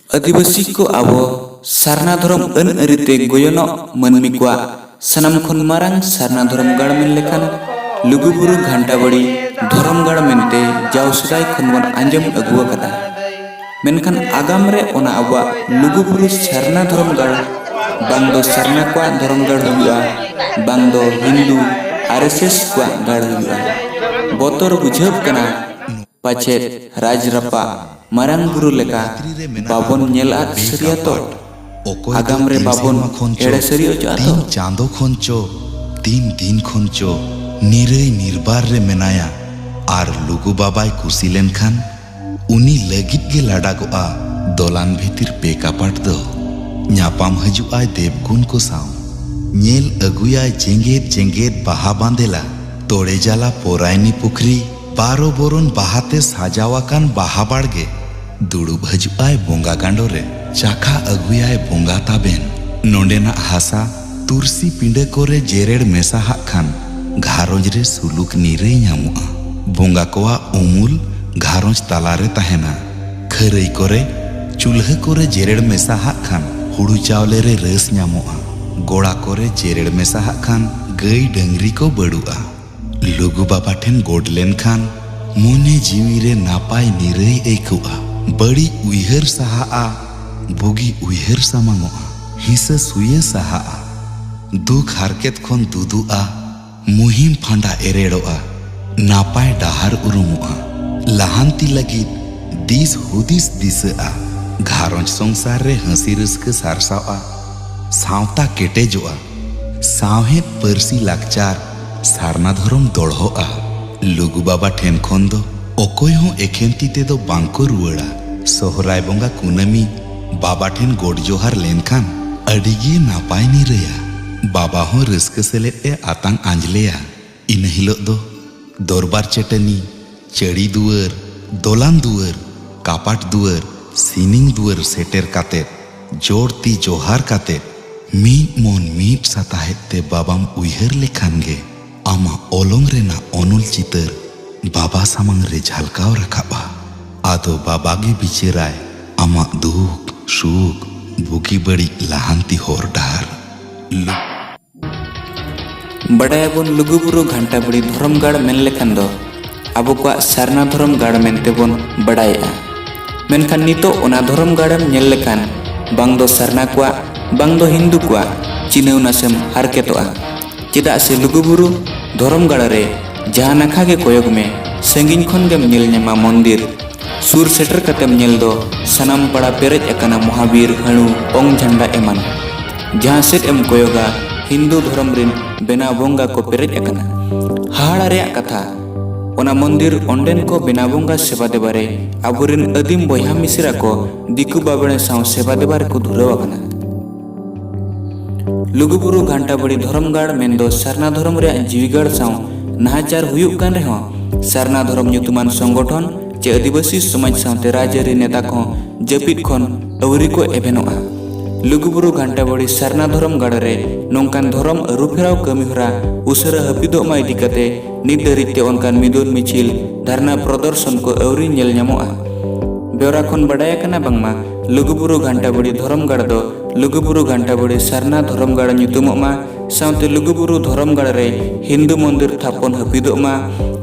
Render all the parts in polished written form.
आदिवासी को अब सारना धरम अन अरिते गोयनो मनमी को सनम खन मारांग सारना धरम गाड़ मेन लेखान लुगुबुरु घंटाबाड़ी धरम गाड़ मेनते जाव सदाय खनवन आंजम अगुआ कदा मेनखान आगाम रे ओना अबा लुगुबुरु सारना धरम गाड़ बांदो सारना को धरम गाड़ हुआ बांदो हिंदू आरएसएस को गाड़ हुआ बोतर बुझब कना पाचे राजरपा मारांग गुरु लेका बाबन नेला सरिया तो आगाम रे बाबन एड़े सरियो जातो चांदो खोंचो तीन दिन खोंचो निरई निर्बार रे मेनाया आर लुगु बाबाई कुसी लेनखान उनी लगित गे लाडागोआ दोलान भीतिर पेकापाट दो न्यापाम हजुआय देवगुन को साव नेल अगुयाय जेंगेत जेंगेत बाहा बांदेला तोड़े जाला पोरायनी पुखरी बारो बोरन बाहाते साजावाकान बाहा बाड़गे दुड़ुब हजुआय बोंगा गांडो रे चाखा अगुयाय बोंगा ताबेन नोंडेना हासा तुरसी पिंडे कोरे जेरेड़ मेसा हाक खान घारोंज रे सुलुक नीरे ᱧᱟᱢᱚᱜᱼᱟ बोंगा कोआ उमुल घारोंज तालारे तहेना खरई कोरे चूल्हा कोरे जेरेड़ मेसा हाक खान हुड़ू चावले रे रस ᱧᱟᱢᱚᱜᱼᱟ गोड़ा कोरे जेरेड़ मेसा हाक खान गई डंगरी को बड़ुआ लुगु बाबा ठेन गोड लेन खान मोने जीवी रे नापाय निरई एकुआ बड़ी उइहर सहा बुगी उइहर सामांगोआ हिस्सा सुये सहा दुख हारकेत खन दुदुआ मुहिम फांडा एरेड़ोआ नापाय डाहार उरुमुआ लहांती लगित दिस हुदिस दिसआ घारोंज संसार रे हंसी रस्क सारसाआ सावता केटेजोआ सावहेत परसी लाकचार सारना धरम दोड़होआ लुगु बाबा ठेन खन दो ओकोय हो एखेंती ते दो बांको रुवड़ा सोहराय बोंगा कुनमी बाबा ठेन गोड जोहार लेनखान अडिगे नापाय नी रेया बाबा हो रस्क सेले ए आतांग आंजलेया इन हिलो दो दरबार चटनी चड़ी दुवर दोलान दुवर कापाट दुवर सीनिंग दुवर सेटेर काते जोड़ती जोहार काते मीट मोन मीट सताहेत ते बाबाम उइहर लेखान गे आमा ओलोंग रेना ओनुल चितर बाबा सामंग रे झलकाव रखाबा आदो बाबा गे बिचेराय आमा दुख सुख बुगी बड़ी लहांती होर डार बड़ायाबन लुगुबुरु घंटाबाड़ी धरम गाड़ मेन लेखान दो आबो को सारना धरम गाड़ मेनते बोन बड़ाया मेनखान नितो ओना धरम गाड़म नेल लेखान बांग दो सारना को बांग दो हिंदू को चिन्हव नासेम हारकेतोआ चेदा से लुगुबुरु धरम गाड़ रे जहाँ नाखा के कोयोग में संगिन खन गेम नेल नेमा मंदिर सुर सेटर कतेम नेल दो सनाम पड़ा पेरेज अकाना महावीर हणु ओंग झंडा एमान जहाँ सेट एम कोयोगा हिंदू धर्म रिन बेना बोंगा को पेरेज अकाना हाड़ा रे कथा ओना मंदिर ओंडेन को बेना बोंगा सेवा देबारे आबुरिन अदिम बोया मिसिरा को दिकु बाबेने साव सेवा देबारे को धुरव अकाना लुगुबुरु घंटाबाड़ी धरम गाड़ मेनदो सारना धरम रे जीविगाड़ साव नाहाचार हुयुक कान रेहो सारना धरम ᱧᱩᱛᱩᱢᱟᱱ संगठन चे आदिवासी समाज सावते राजरी नेता को जपित खन अवरी को एभेनोआ लुगुबुरु घंटाबाड़ी सारना धरम गाड़ रे नोंकान धरम अरुफेराव कमिहरा उसरा हपिदो मा इदि कते नित दरिते ओनकान मिदुन मिचिल धरना प्रदर्शन को अवरी नेल ᱧᱟᱢᱚᱜᱼᱟ बेवरा खन बड़ाया कना बांगमा लुगुबुरु घंटाबाड़ी धरम गाड़ दो लुगुबुरु घंटाबाड़ी सारना धरम गाड़ ᱧᱩᱛᱩᱢᱚᱜ सावते लुगुबुरु धरम गाड़ रे हिंदू मंदिर थापन हपिदो मा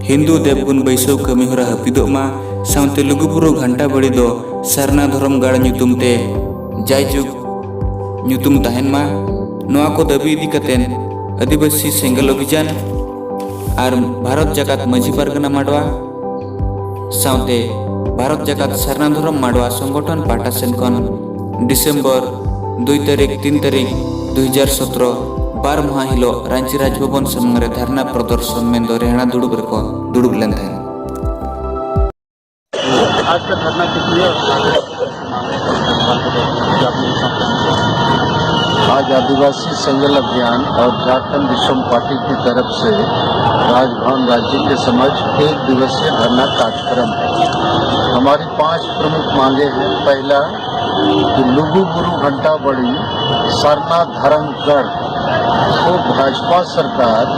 हिंदू देवगुन बैसव कमिहरा हपिदो मा सावते लुगुबुरु घंटाबाड़ी दो सारना धरम गाड़ ᱧᱩᱛᱩᱢते जायजुग ᱧᱩᱛᱩᱢ तहन मा नोआ को दाबी इदी कतेन आदिवासी सेंगल अभियान और भारत जाकात माझी पारगना माडवा सावते भारत जाकात सारना धरम माडवा संगठन पाटा सेन खन डिसेम्बर 2 तारीख 3 तारीख 2017 बार माह हिलो रांची राजभवन सामने रे धरना प्रदर्शन में दो रेहना दुड़ुब रको दुड़ुब लेन था आज का धरना कितनी आज आदिवासी संगल अभियान और झारखंड विश्रम पार्टी की तरफ से राजभवन राज्य के समक्ष 1 दिवसीय धरना कार्यक्रम है। हमारी 5 प्रमुख मांगे हैं। पहला कि लुगुबुरु घंटाबाड़ी सरना धर्मगढ़ को भाजपा सरकार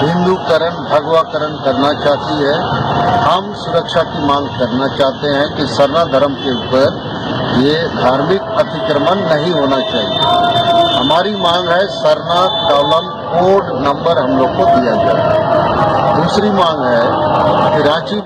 हिंदूकरण भगवाकरण करना चाहती है। हम सुरक्षा की मांग करना चाहते हैं कि सरना धर्म के ऊपर ये धार्मिक अतिक्रमण नहीं होना चाहिए। हमारी मांग है सरनाथ कॉलोन कोड नंबर हम लोग को दिया जाए। दूसरी मांग है कि रांची